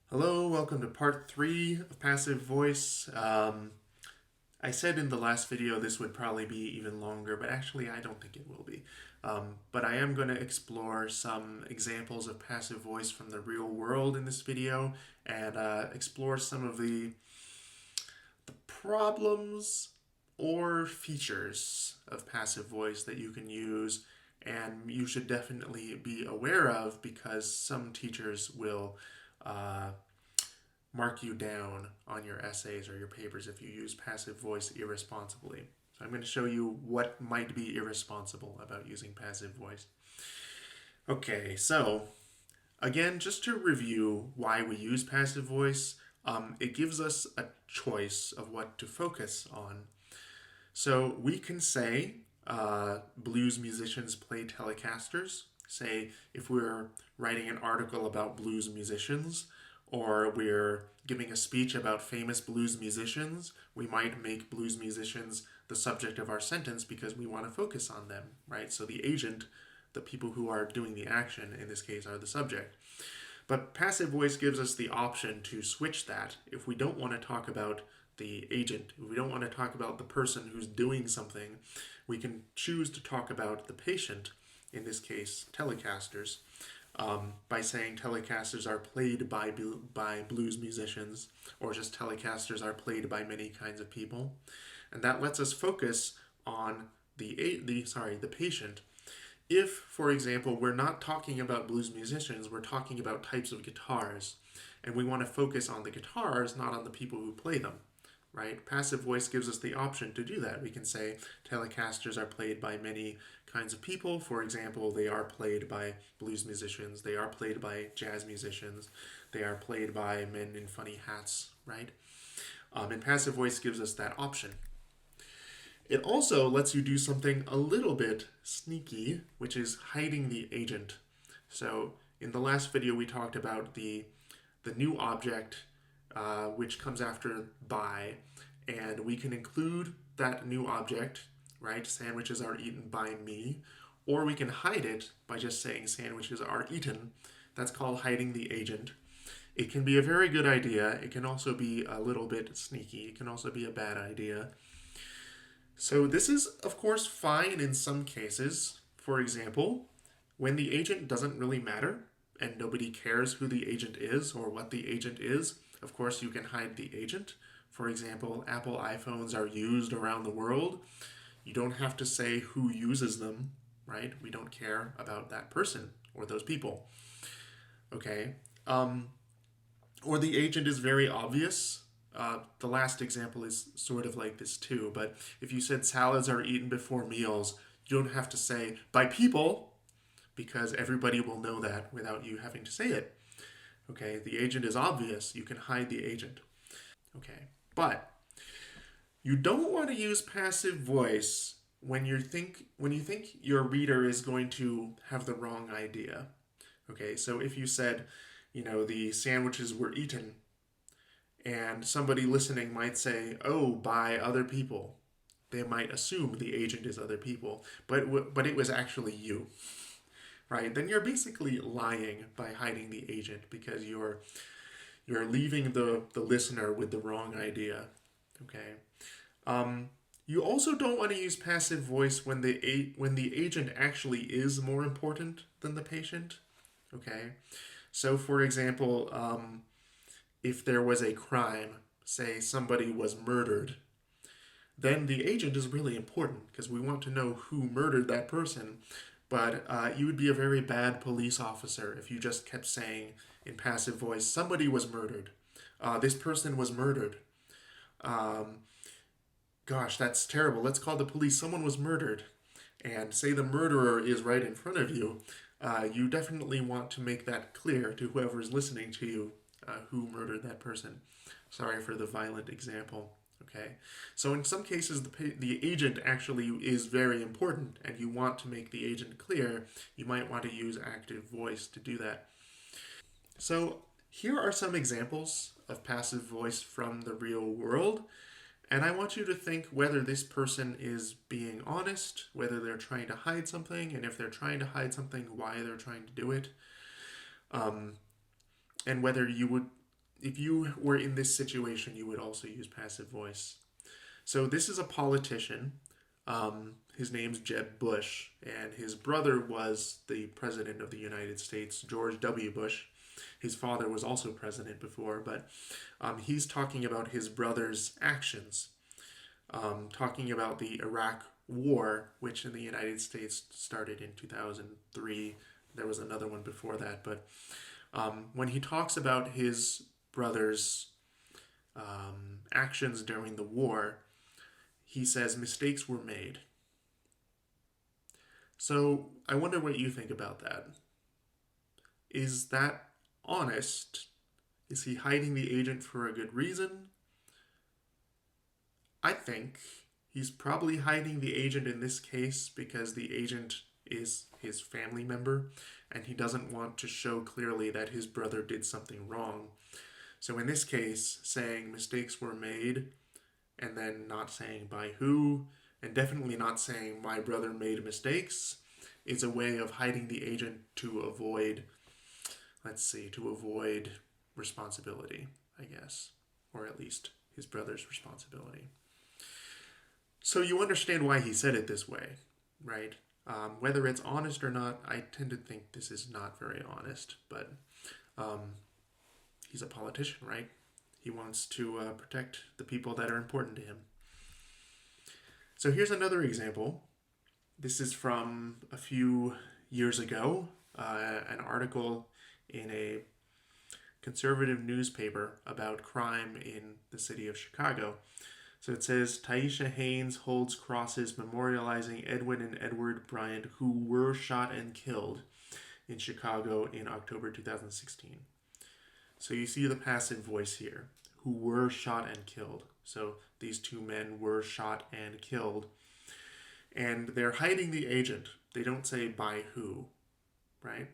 Hello, welcome to part 3 of Passive Voice. I said in the last video this would probably be even longer, but actually I don't think it will be. But I am going to explore some examples of passive voice from the real world in this video and explore some of the problems or features of passive voice that you can use and you should definitely be aware of because some teachers will uh, mark you down on your essays or your papers if you use passive voice irresponsibly. So I'm going to show you what might be irresponsible about using passive voice. Okay, so again, just to review why we use passive voice, it gives us a choice of what to focus on. So we can say blues musicians play Telecasters. Say if we're writing an article about blues musicians or we're giving a speech about famous blues musicians, we might make blues musicians the subject of our sentence because we want to focus on them, right? So the agent, the people who are doing the action in this case, are the subject. But passive voice gives us the option to switch that. If we don't want to talk about the agent, if we don't want to talk about the person who's doing something, we can choose to talk about the patient, in this case, Telecasters, by saying Telecasters are played by blues musicians, or just Telecasters are played by many kinds of people. And that lets us focus on the patient. If, for example, we're not talking about blues musicians, we're talking about types of guitars, and we want to focus on the guitars, not on the people who play them, right? Passive voice gives us the option to do that. We can say Telecasters are played by many kinds of people. For example, they are played by blues musicians, they are played by jazz musicians, they are played by men in funny hats, right? And passive voice gives us that option. It also lets you do something a little bit sneaky, which is hiding the agent. So in the last video, we talked about the new object, which comes after by, and we can include that new object, right? Sandwiches are eaten by me, or we can hide it by just saying sandwiches are eaten. That's called hiding the agent. It can be a very good idea. It can also be a little bit sneaky. It can also be a bad idea. So this is, of course, fine in some cases. For example, when the agent doesn't really matter and nobody cares who the agent is or what the agent is, of course, you can hide the agent. For example, Apple iPhones are used around the world. You don't have to say who uses them, right? We don't care about that person or those people. Okay. Or the agent is very obvious. The last example is sort of like this too, but if you said salads are eaten before meals, you don't have to say by people because everybody will know that without you having to say it. Okay, the agent is obvious. You can hide the agent. Okay, but you don't want to use passive voice when you think your reader is going to have the wrong idea. Okay, so if you said, the sandwiches were eaten, and somebody listening might say, "Oh, by other people." They might assume the agent is other people, but it was actually you, right? Then you're basically lying by hiding the agent because you're leaving the listener with the wrong idea. Okay. You also don't want to use passive voice when the agent actually is more important than the patient. Okay. So, for example, if there was a crime, say somebody was murdered, then the agent is really important because we want to know who murdered that person. But you would be a very bad police officer if you just kept saying in passive voice, somebody was murdered. This person was murdered. Um, Gosh, that's terrible. Let's call the police. Someone was murdered. And say the murderer is right in front of you. You definitely want to make that clear to whoever's listening to you who murdered that person. Sorry for the violent example. Okay, so in some cases, the agent actually is very important, and you want to make the agent clear. You might want to use active voice to do that. So here are some examples of passive voice from the real world. And I want you to think whether this person is being honest, whether they're trying to hide something, and if they're trying to hide something, why they're trying to do it, um, and whether you would if you were in this situation, you would also use passive voice. So this is a politician. His name's Jeb Bush, and his brother was the president of the United States, George W. Bush. His father was also president before, but he's talking about his brother's actions, talking about the Iraq War, which in the United States started in 2003. There was another one before that, but when he talks about his brother's actions during the war, he says mistakes were made. So I wonder what you think about that. Is that honest? Is he hiding the agent for a good reason? I think he's probably hiding the agent in this case because the agent is his family member and he doesn't want to show clearly that his brother did something wrong. So in this case, saying mistakes were made and then not saying by who, and definitely not saying my brother made mistakes, is a way of hiding the agent to avoid, to avoid responsibility, I guess, or at least his brother's responsibility. So you understand why he said it this way, right? Whether it's honest or not, I tend to think this is not very honest, but um, he's a politician, right? He wants to protect the people that are important to him. So here's another example. This is from a few years ago, an article in a conservative newspaper about crime in the city of Chicago. So it says Taisha Haynes holds crosses memorializing Edwin and Edward Bryant, who were shot and killed in Chicago in October 2016. So you see the passive voice here, who were shot and killed. So these two men were shot and killed. And they're hiding the agent. They don't say by who, right?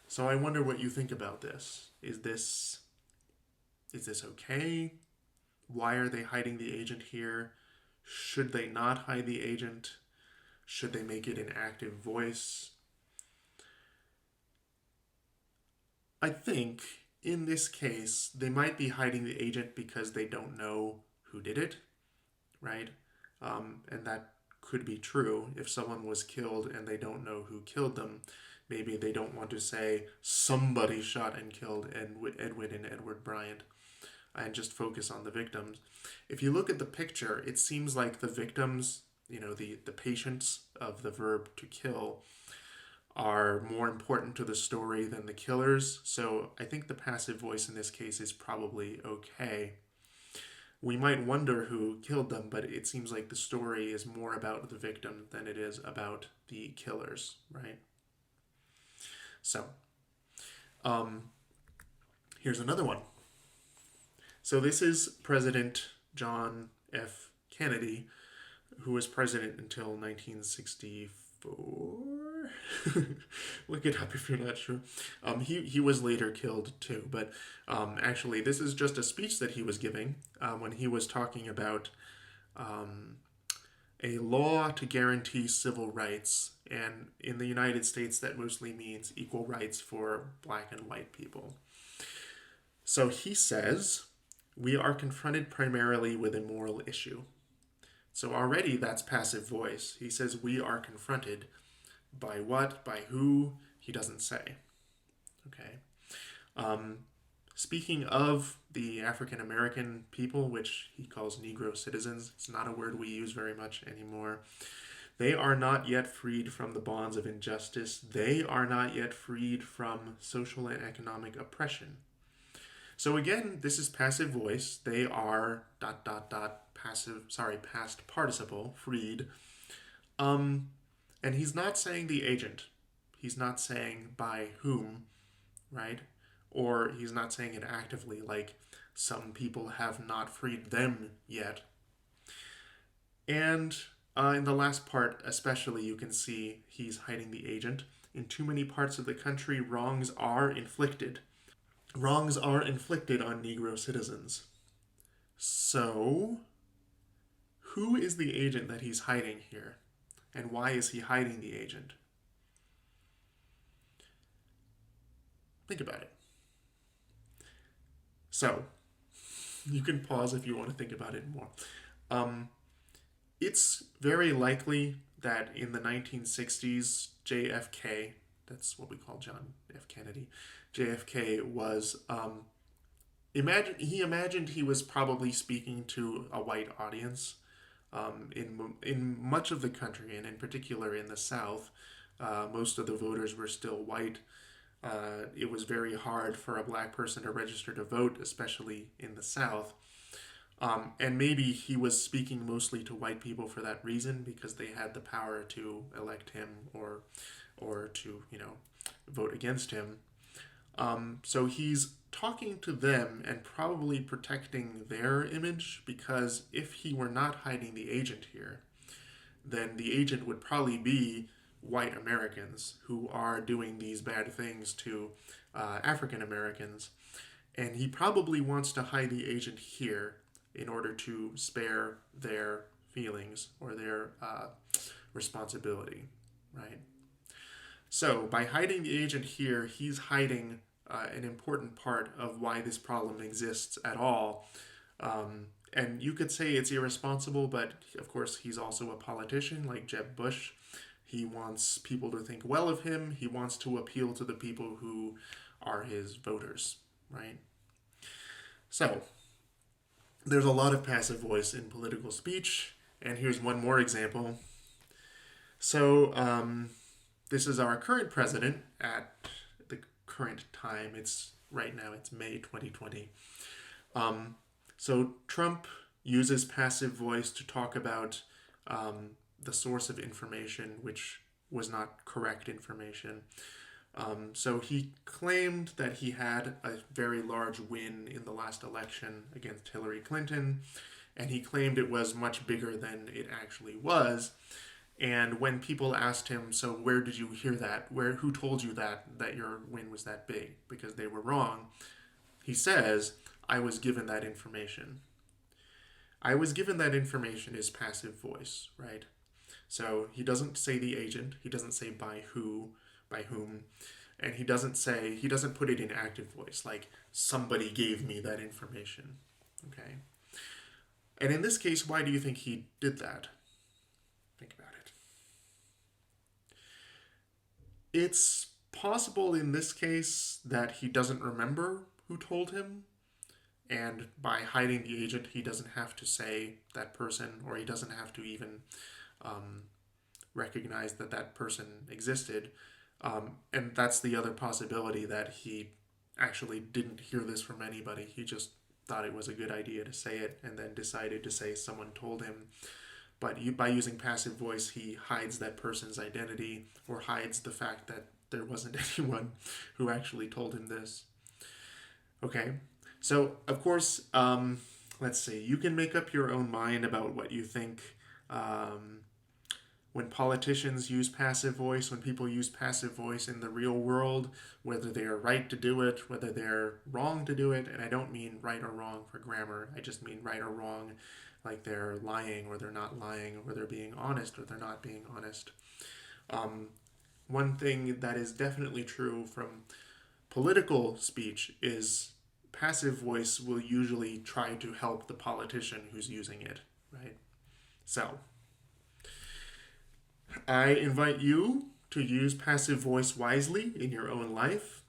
So I wonder what you think about this. Is this okay? Why are they hiding the agent here? Should they not hide the agent? Should they make it an active voice? I think in this case, they might be hiding the agent because they don't know who did it, right? And that could be true. If someone was killed and they don't know who killed them, maybe they don't want to say somebody shot and killed Edwin and Edward Bryant and just focus on the victims. If you look at the picture, it seems like the victims, the patients of the verb to kill, are more important to the story than the killers. So I think the passive voice in this case is probably okay. We might wonder who killed them, but it seems like the story is more about the victim than it is about the killers, right? So, um, here's another one. So this is President John F. Kennedy, who was president until 1964. Look it up if you're not sure. He was later killed too, but actually this is just a speech that he was giving when he was talking about a law to guarantee civil rights, and in the United States that mostly means equal rights for black and white people. So he says, we are confronted primarily with a moral issue. So already that's passive voice. He says we are confronted. By what? By who? He doesn't say. Okay. Speaking of the African American people, which he calls Negro citizens, it's not a word we use very much anymore. They are not yet freed from the bonds of injustice. They are not yet freed from social and economic oppression. So again, this is passive voice. They are ... past participle, freed. And he's not saying the agent. He's not saying by whom, right? Or he's not saying it actively, like some people have not freed them yet. And in the last part, especially, you can see he's hiding the agent. In too many parts of the country, wrongs are inflicted. Wrongs are inflicted on Negro citizens. So, who is the agent that he's hiding here? And why is he hiding the agent? Think about it. So, you can pause if you want to think about it more. Um, it's very likely that in the 1960s, JFK, that's what we call John F. Kennedy, JFK was imagined he was probably speaking to a white audience in much of the country, and in particular in the South. Most of the voters were still white. It was very hard for a black person to register to vote, especially in the South. And maybe he was speaking mostly to white people for that reason, because they had the power to elect him or to vote against him. So he's talking to them and probably protecting their image, because if he were not hiding the agent here, then the agent would probably be white Americans who are doing these bad things to African Americans. And he probably wants to hide the agent here in order to spare their feelings or their responsibility, right? So by hiding the agent here, he's hiding an important part of why this problem exists at all. And you could say it's irresponsible, but of course he's also a politician like Jeb Bush. He wants people to think well of him. He wants to appeal to the people who are his voters, right? So there's a lot of passive voice in political speech, and here's one more example. So this is our current president at the current time. It's right now, it's May 2020. So Trump uses passive voice to talk about the source of information, which was not correct information. So he claimed that he had a very large win in the last election against Hillary Clinton, and he claimed it was much bigger than it actually was. And when people asked him, so where did you hear that? Who told you that your win was that big? Because they were wrong. He says, I was given that information. I was given that information is passive voice, right? So he doesn't say the agent. He doesn't say by whom, and he doesn't put it in active voice, like somebody gave me that information, okay? And in this case, why do you think he did that? Think about it. It's possible in this case that he doesn't remember who told him, and by hiding the agent, he doesn't have to say that person, or he doesn't have to even recognize that that person existed. And that's the other possibility, that he actually didn't hear this from anybody. He just thought it was a good idea to say it and then decided to say someone told him. But by using passive voice, he hides that person's identity, or hides the fact that there wasn't anyone who actually told him this. Okay, so of course, let's see, you can make up your own mind about what you think. When politicians use passive voice, when people use passive voice in the real world, whether they are right to do it, whether they're wrong to do it, and I don't mean right or wrong for grammar, I just mean right or wrong, like they're lying or they're not lying, or they're being honest or they're not being honest. One thing that is definitely true from political speech is passive voice will usually try to help the politician who's using it, right? So, I invite you to use passive voice wisely in your own life.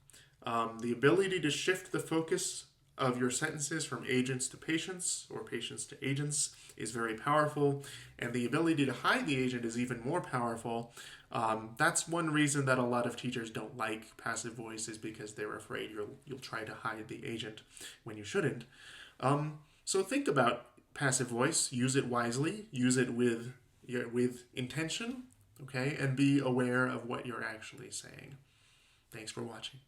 The ability to shift the focus of your sentences from agents to patients, or patients to agents, is very powerful, and the ability to hide the agent is even more powerful. That's one reason that a lot of teachers don't like passive voice, is because they're afraid you'll try to hide the agent when you shouldn't. So think about passive voice, use it wisely, use it with intention, okay, and be aware of what you're actually saying. Thanks for watching.